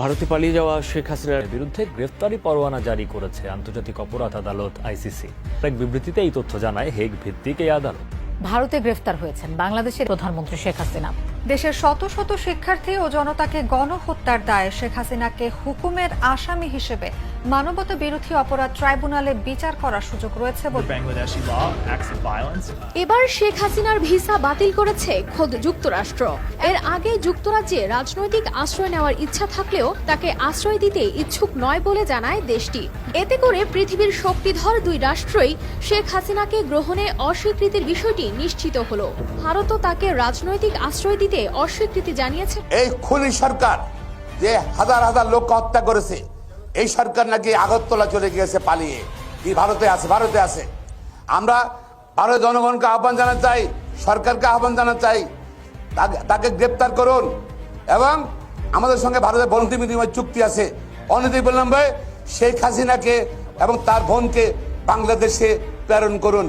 ভারতে পালিয়ে যাওয়া শেখ হাসিনার বিরুদ্ধে গ্রেফতারি পরোয়ানা জারি করেছে আন্তর্জাতিক অপরাধ আদালত আইসিসি। এক বিবৃতিতে এই তথ্য জানায় হেগ ভিত্তিক এই আদালত। ভারতে গ্রেফতার হয়েছেন বাংলাদেশের প্রধানমন্ত্রী শেখ হাসিনা। দেশের শত শত শিক্ষার্থী ও জনতাকে গণহত্যার দায়ে শেখ হাসিনাকে হুকুমের আসামি হিসেবে মানবতা বিরোধী অপরাধ ট্রাইব্যুনালে বিচার করার সুযোগ রয়েছে বলে এবার শেখ হাসিনার ভিসা বাতিল করেছে খোদ যুক্তরাষ্ট্র। এর আগে যুক্তরাজ্যে রাজনৈতিক আশ্রয় নেওয়ার ইচ্ছা থাকলেও তাকে আশ্রয় দিতে ইচ্ছুক নয় বলে জানায় দেশটি। এতে করে পৃথিবীর শক্তিধর দুই রাষ্ট্রই শেখ হাসিনাকে গ্রহণে অস্বীকৃতির বিষয়টি নিশ্চিত হলো। ভারতও তাকে রাজনৈতিক আশ্রয় দিতে অস্বীকৃতি জানিয়েছে। এই খুনি সরকার যে হাজার হাজার লোককে হত্যা করেছে, এই সরকার নাকি আগরতলা চলে গিয়েছে পালিয়ে, কি ভারতে আছে। আমরা ভারতের জনগণকে আহ্বান জানাতে চাই, সরকারকে আহ্বান জানাতে চাই, তাকে গ্রেপ্তার করুন এবং আমাদের সঙ্গে ভারতের বন্দি বিনিময় চুক্তি আছে, অনতিবিলম্বে শেখ হাসিনাকে এবং তার বোনকে বাংলাদেশে প্রেরণ করুন।